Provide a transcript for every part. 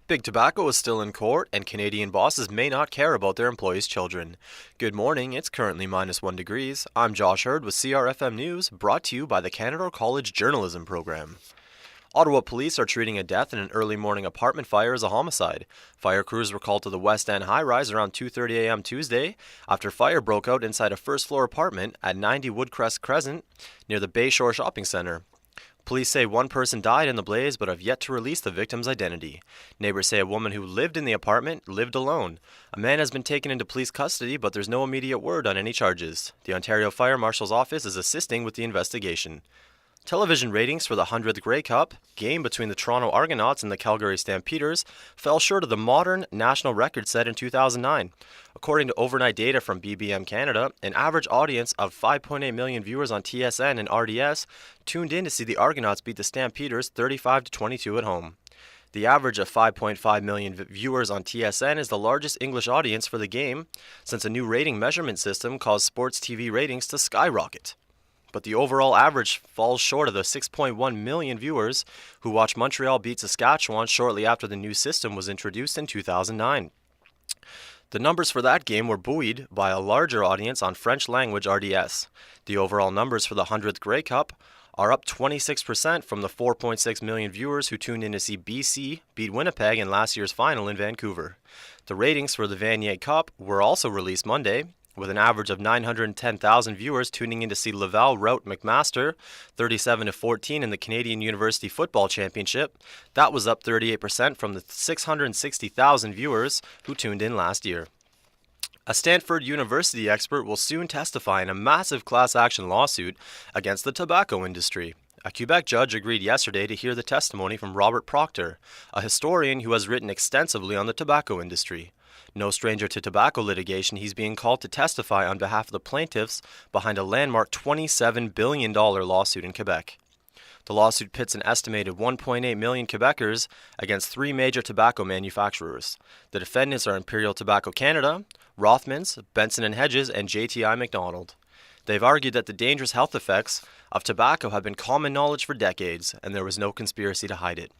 Big Tobacco is still in court, and Canadian bosses may not care about their employees' children. Good morning, it's currently -1 degrees. I'm Josh Hurd with CRFM News, brought to you by the Canada College Journalism Program. Ottawa police are treating a death in an early morning apartment fire as a homicide. Fire crews were called to the West End high-rise around 2:30 a.m. Tuesday after fire broke out inside a first-floor apartment at 90 Woodcrest Crescent near the Bayshore Shopping Centre. Police say one person died in the blaze but have yet to release the victim's identity. Neighbors say a woman who lived in the apartment lived alone. A man has been taken into police custody, but there's no immediate word on any charges. The Ontario Fire Marshal's office is assisting with the investigation. Television ratings for the 100th Grey Cup game between the Toronto Argonauts and the Calgary Stampeders fell short of the modern national record set in 2009. According to overnight data from BBM Canada, an average audience of 5.8 million viewers on TSN and RDS tuned in to see the Argonauts beat the Stampeders 35-22 at home. The average of 5.5 million viewers on TSN is the largest English audience for the game since a new rating measurement system caused sports TV ratings to skyrocket. But the overall average falls short of the 6.1 million viewers who watched Montreal beat Saskatchewan shortly after the new system was introduced in 2009. The numbers for that game were buoyed by a larger audience on French language RDS. The overall numbers for the 100th Grey Cup are up 26% from the 4.6 million viewers who tuned in to see BC beat Winnipeg in last year's final in Vancouver. The ratings for the Vanier Cup were also released Monday, with an average of 910,000 viewers tuning in to see Laval rout McMaster 37-14 in the Canadian University Football Championship. That was up 38% from the 660,000 viewers who tuned in last year. A Stanford University expert will soon testify in a massive class action lawsuit against the tobacco industry. A Quebec judge agreed yesterday to hear the testimony from Robert Proctor, a historian who has written extensively on the tobacco industry. No stranger to tobacco litigation, he's being called to testify on behalf of the plaintiffs behind a landmark $27 billion lawsuit in Quebec. The lawsuit pits an estimated 1.8 million Quebecers against three major tobacco manufacturers. The defendants are Imperial Tobacco Canada, Rothmans, Benson & Hedges, and JTI McDonald. They've argued that the dangerous health effects of tobacco have been common knowledge for decades, and there was no conspiracy to hide it.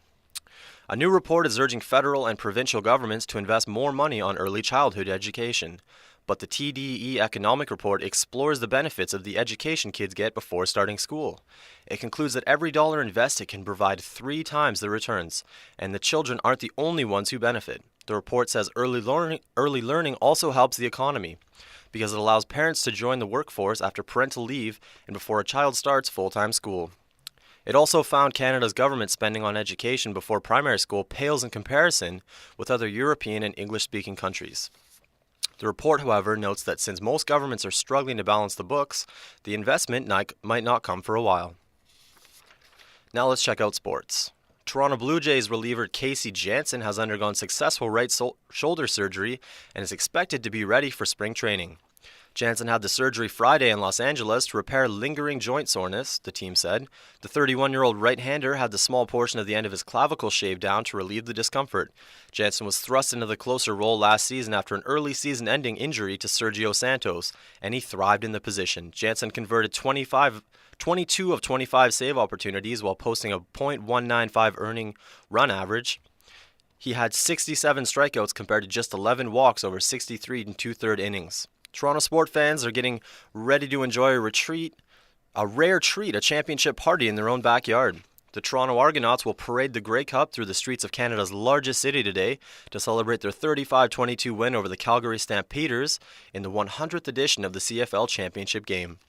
A new report is urging federal and provincial governments to invest more money on early childhood education. But the TDE Economic Report explores the benefits of the education kids get before starting school. It concludes that every dollar invested can provide 3 times the returns, and the children aren't the only ones who benefit. The report says early learning also helps the economy, because it allows parents to join the workforce after parental leave and before a child starts full-time school. It also found Canada's government spending on education before primary school pales in comparison with other European and English-speaking countries. The report, however, notes that since most governments are struggling to balance the books, the investment might not come for a while. Now let's check out sports. Toronto Blue Jays reliever Casey Janssen has undergone successful right shoulder surgery and is expected to be ready for spring training. Janssen had the surgery Friday in Los Angeles to repair lingering joint soreness, the team said. The 31-year-old right-hander had the small portion of the end of his clavicle shaved down to relieve the discomfort. Janssen was thrust into the closer role last season after an early season-ending injury to Sergio Santos, and he thrived in the position. Janssen converted 22 of 25 save opportunities while posting a .195 earning run average. He had 67 strikeouts compared to just 11 walks over 63 and two-third innings. Toronto sport fans are getting ready to enjoy a rare treat, a championship party in their own backyard. The Toronto Argonauts will parade the Grey Cup through the streets of Canada's largest city today to celebrate their 35-22 win over the Calgary Stampeders in the 100th edition of the CFL Championship game.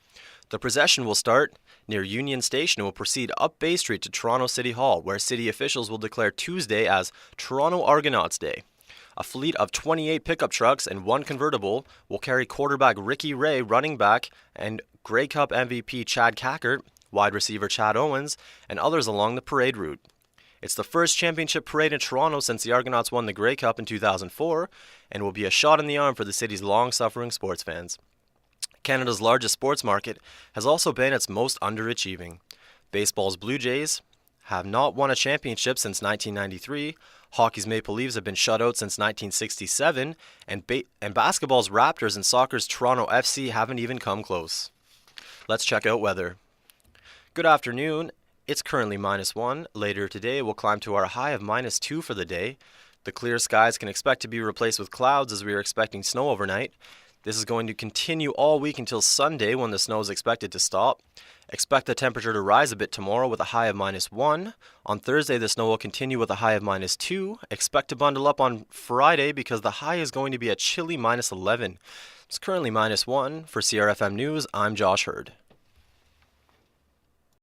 The procession will start near Union Station and will proceed up Bay Street to Toronto City Hall, where city officials will declare Tuesday as Toronto Argonauts Day. A fleet of 28 pickup trucks and 1 convertible will carry quarterback Ricky Ray, running back, and Grey Cup MVP Chad Cackert, wide receiver Chad Owens, and others along the parade route. It's the first championship parade in Toronto since the Argonauts won the Grey Cup in 2004 and will be a shot in the arm for the city's long-suffering sports fans. Canada's largest sports market has also been its most underachieving. Baseball's Blue Jays have not won a championship since 1993, hockey's Maple Leafs have been shut out since 1967, and basketball's Raptors and soccer's Toronto FC haven't even come close. Let's check out weather. Good afternoon. It's currently -1. Later today, we'll climb to our high of -2 for the day. The clear skies can expect to be replaced with clouds as we are expecting snow overnight. This is going to continue all week until Sunday when the snow is expected to stop. Expect the temperature to rise a bit tomorrow with a high of -1. On Thursday, the snow will continue with a high of -2. Expect to bundle up on Friday because the high is going to be a chilly -11. It's currently -1. For CRFM News, I'm Josh Hurd.